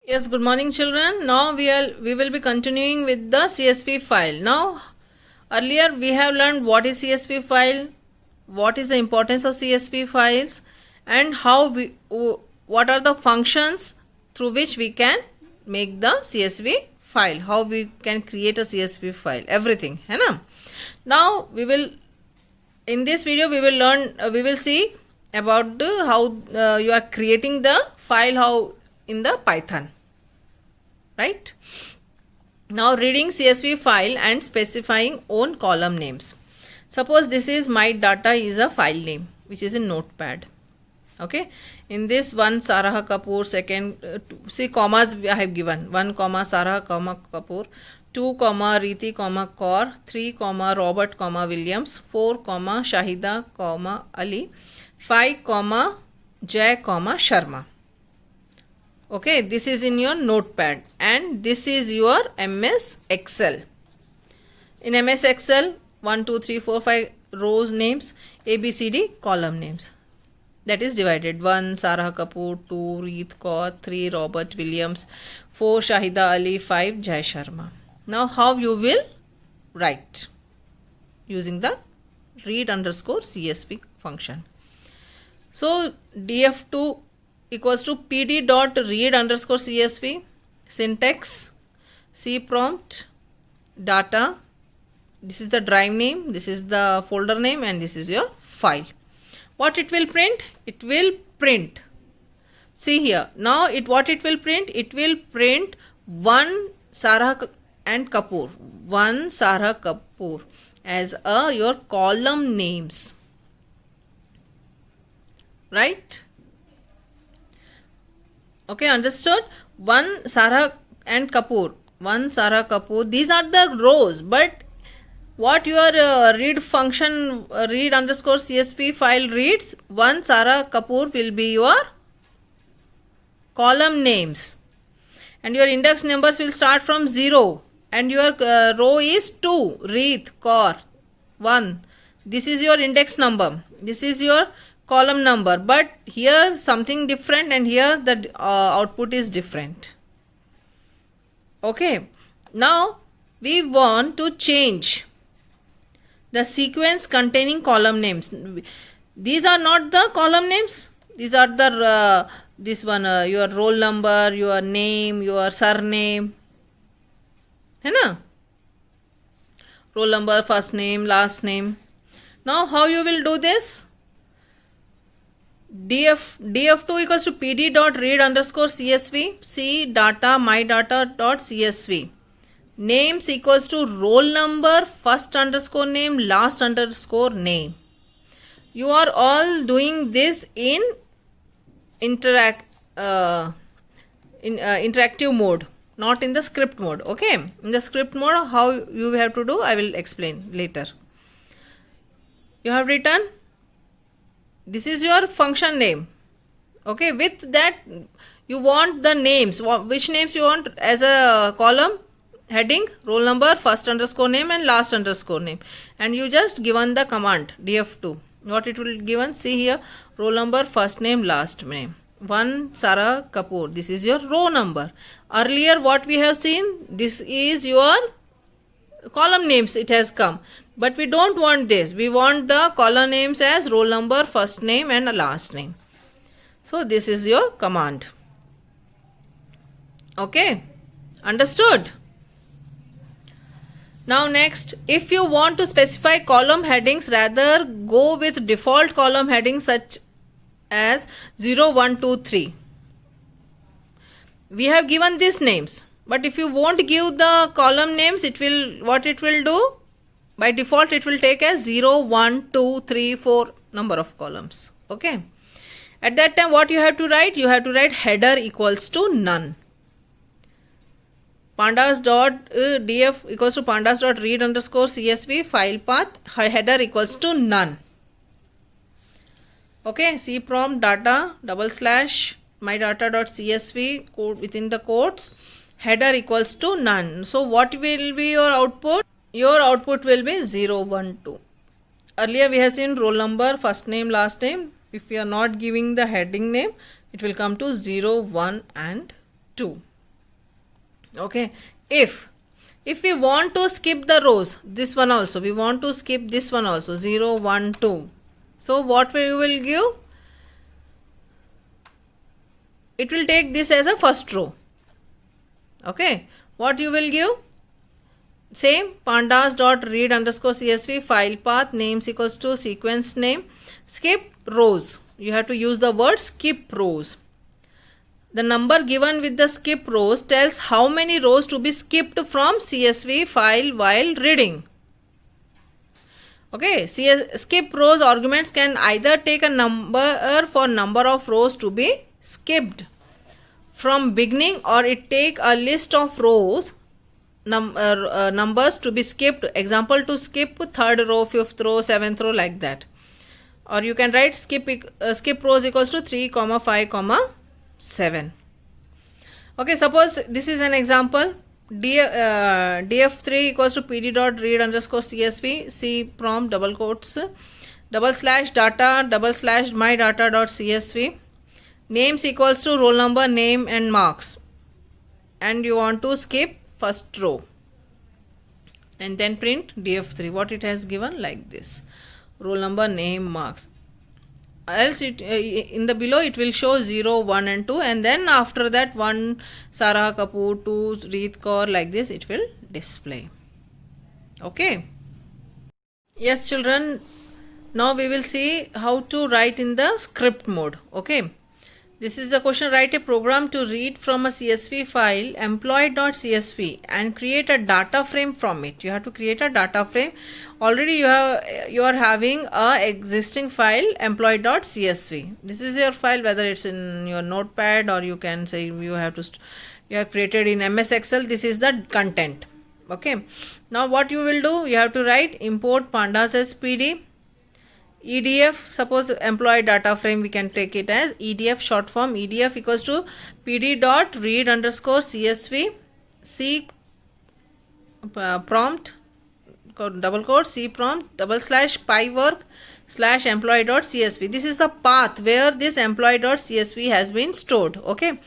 Yes, good morning children. Now we will be continuing with the CSV file. Now earlier we have learned what is CSV file, what is the importance of CSV files, and what are the functions through which we can make the CSV file, how we can create a CSV file, everything, है ना? Now in this video we will learn we will see about how you are creating the file, how in the Python. Right? Now reading CSV file and specifying own column names. Suppose this is my data is a file name which is in Notepad. Okay, in this one Sarah Kapoor, second see commas I have given, 1 comma Sarah comma Kapoor, 2 comma Riti comma Kaur, 3 comma Robert comma Williams, 4 comma Shahida comma Ali, 5 comma Jay comma Sharma. Okay, this is in your Notepad and this is your MS Excel. In MS Excel 1 2 3 4 5 rows names, ABCD column names, that is divided. 1 Sarah Kapoor, 2 Reet Kaur, 3 Robert Williams, 4 Shahida Ali, 5 Jai Sharma. Now how you will write? Using the read underscore CSV function. So df2 equals to pd dot read underscore CSV, syntax, C prompt, data, this is the drive name, this is the folder name, and this is your file. What it will print? It will print, see here, now what it will print? It will print 1 Sarah and Kapoor, 1 Sarah Kapoor as your column names, right? Okay, understood? 1 Sarah and Kapoor, 1 Sarah Kapoor, these are the rows, but what your read function, read underscore CSV file reads, 1 Sarah Kapoor will be your column names and your index numbers will start from 0 and your row is 2, Reet Kaur 1, this is your index number, this is your column number, but here something different and here the output is different. Okay, now we want to change the sequence containing column names. These are not the column names, these are the this one your roll number, your name, your surname, है ना? Roll number, first name, last name. Now how you will do this? df2 equals to pd dot read underscore CSV, c data my data dot CSV, names equals to roll number, first underscore name, last underscore name. You are all doing this in interactive mode, not in the script mode. Okay, in the script mode how you have to do I will explain later. You have written, this is your function name. Okay, with that you want the names, which names you want as a column heading, roll number, first underscore name and last underscore name, and you just given the command df2, what it will given, see here, roll number, first name, last name, 1 Sarah Kapoor, this is your row number. Earlier what we have seen, this is your column names, it has come, but we don't want this, we want the column names as roll number, first name and last name. So this is your command. Okay, understood? Now next, if you want to specify column headings, rather go with default column headings such as 0 1 2 3. We have given these names, but if you won't give the column names, it will, what it will do? By default it will take as 0 1 2 3 4 number of columns. Okay, at that time what you have to write? You have to write header equals to none, pandas dot df equals to pandas dot read underscore CSV file path, header equals to none. Okay, C prompt data / my data dot CSV code within the quotes, header equals to none. So what will be your output? Your output will be 0 1 2. Earlier we have seen roll number, first name, last name. If we are not giving the heading name, it will come to 0 1 and 2. Okay, if we want to skip the rows, this one also, we want to skip this one also, 0 1 2. So what we will give, it will take this as a first row. Okay, what you will give, same pandas dot read underscore csv file path names equals to sequence name, skip rows, you have to use the word skip rows. The number given with the skip rows tells how many rows to be skipped from CSV file while reading. Okay, skip rows arguments can either take a number for number of rows to be skipped from beginning, or it take a list of rows numbers to be skipped. Example, to skip third row, fifth row, seventh row, like that. Or you can write skip rows equals to 3, 5, 7. Okay, suppose this is an example. df3 equals to pd dot read underscore csv c prompt double quotes / data / my data dot csv names equals to roll number, name and marks, and you want to skip first row, and then print df3 what it has given, like this, roll number, name, marks. Else it in the below it will show 0 1 and 2, and then after that 1 Sarah Kapoor, 2 Reet Kaur, like this it will display. Okay, yes children, now we will see how to write in the script mode. Okay, this is the question. Write a program to read from a CSV file employee.csv and create a data frame from it. You have to create a data frame. Already you are having a existing file employee.csv. This is your file, whether it's in your notepad or you can say you have created in MS Excel. This is the content. Okay, now what you will do, you have to write import pandas as pd EDF. Suppose employee data frame, we can take it as EDF short form. EDF equals to pd dot read underscore csv c prompt double quote c prompt / pywork / employee dot csv. This is the path where this employee dot csv has been stored. Okay,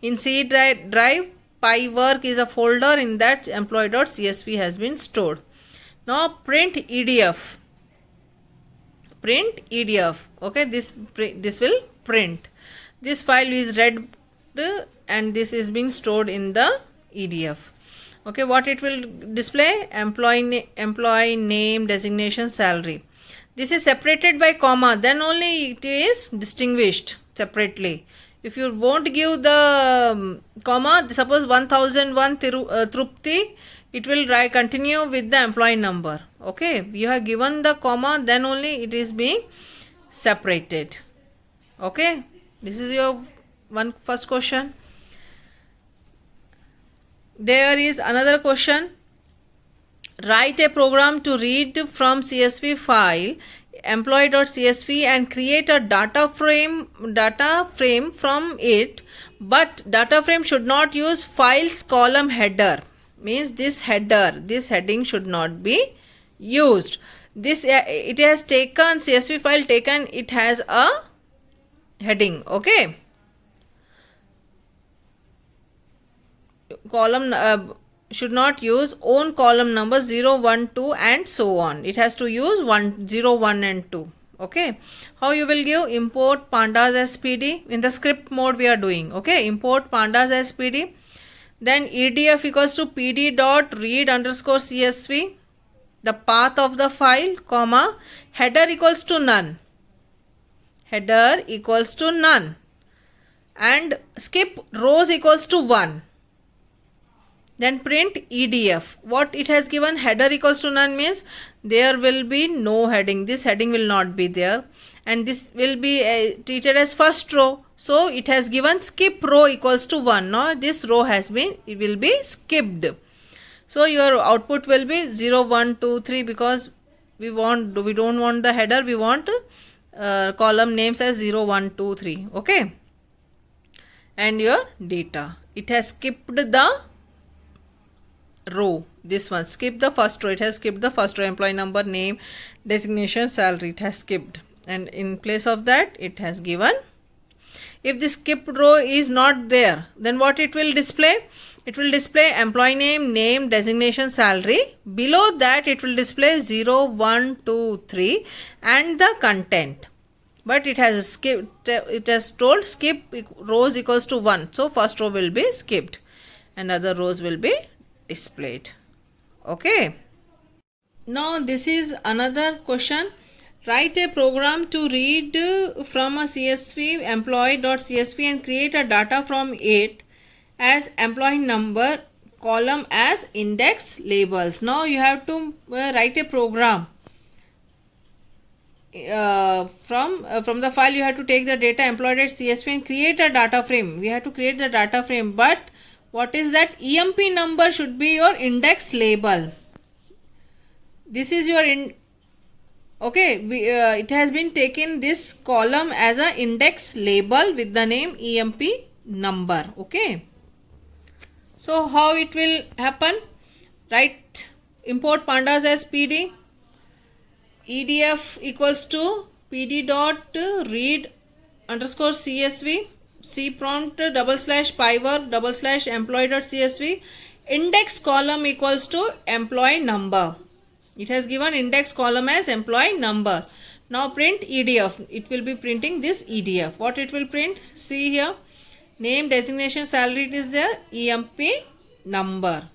in C drive pywork is a folder, in that employee dot csv has been stored. Now print EDF. Okay, this will print. This file is read and this is being stored in the EDF. Okay, what it will display, employee name, designation, salary. This is separated by comma, then only it is distinguished separately. If you won't give the comma, suppose 1001 Trupti, it will continue with the employee number. Okay, you have given the comma, then only it is being separated. Okay, this is your first question. There is another question. Write a program to read from CSV file employee.csv and create a data frame from it, but data frame should not use files column header. Means this heading should not be used. This it has taken CSV file taken, it has a heading. Okay, column should not use own column number 0 1 2 and so on. It has to use 0 1 and 2. Okay, how you will give, import pandas as pd. In the script mode we are doing. Okay, import pandas as pd, then EDF equals to pd dot read underscore csv, the path of the file, comma, header equals to none, and skip rows equals to 1. Then print EDF. What it has given, header equals to none, means there will be no heading. This heading will not be there, and this will be treated as first row. So it has given skip row equals to 1. Now this row it will be skipped. So your output will be 0 1 2 3, because we don't want the header, we want column names as 0 1 2 3. Okay, and your data, it has skipped the row. This one, skip the first row, it has skipped the first row, employee number, name, designation, salary, it has skipped, and in place of that it has given. If the skipped row is not there, then what it will display? it will display employee name, name, designation, salary. Below that it will display 0, 1, 2, 3 and the content. But it has skipped, it has told skip rows equals to 1. So first row will be skipped and other rows will be displayed. Okay. Now this is another question. Write a program to read from a CSV employee.csv and create a data from it as employee number column as index labels. Now you have to write a program. From the file you have to take the data employee.csv and create a data frame. We have to create the data frame, but what is that? EMP number should be your index label. This is your it has been taken this column as a index label with the name EMP number. Okay, so how it will happen? Write import pandas as PD. EDF equals to pd dot read underscore CSV, C prompt /pywork /employee.csv, index column equals to employee number. It has given index column as employee number. Now print EDF. It will be printing this EDF. What it will print? See here. Name, designation, salary, it is there. EMP number.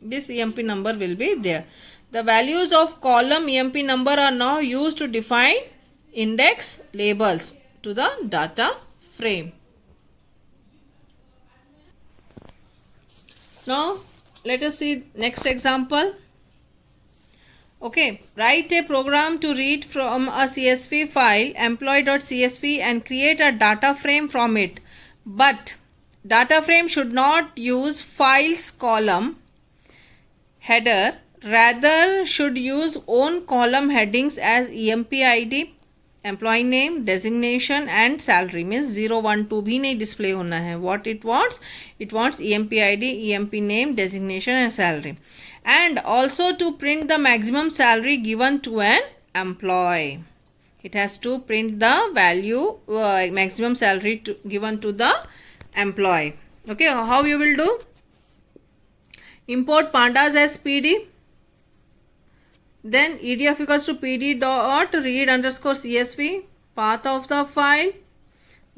This EMP number will be there. The values of column EMP number are now used to define index labels to the data frame. Now let us see next example. Okay, write a program to read from a CSV file employee.csv and create a data frame from it. But data frame should not use files column header, rather should use own column headings as EMP ID, employee name, designation and salary. Means 0, 1, 2 भी नहीं display होना है. What it wants? It wants EMP ID, EMP name, designation and salary. And also to print the maximum salary given to an employee. It has to print the value maximum salary given to the employee. Okay, how you will do? Import pandas as PD. Then EDF equals to pd dot read underscore CSV, path of the file.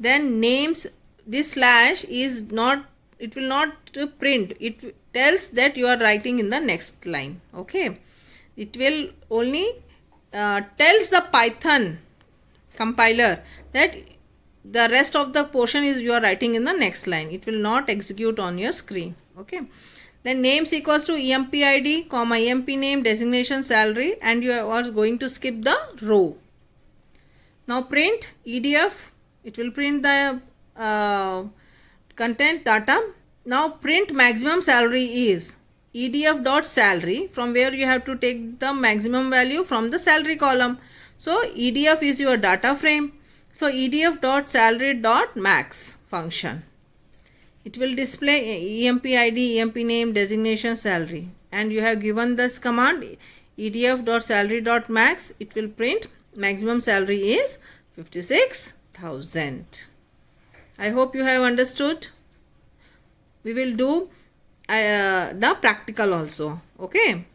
Then names, this slash is not, it will not print. It tells that you are writing in the next line. Okay. It will only tells the Python compiler that the rest of the portion is you are writing in the next line. It will not execute on your screen. Okay. Then names equals to EMP ID, comma EMP name, designation, salary, and you are going to skip the row. Now print EDF. It will print the content data. Now print maximum salary is EDF dot salary, from where you have to take the maximum value from the salary column. So EDF is your data frame. So EDF dot salary dot max function. It will display EMP ID, EMP name, designation, salary. And you have given this command edf.salary.max. It will print maximum salary is 56,000. I hope you have understood. We will do the practical also. Okay.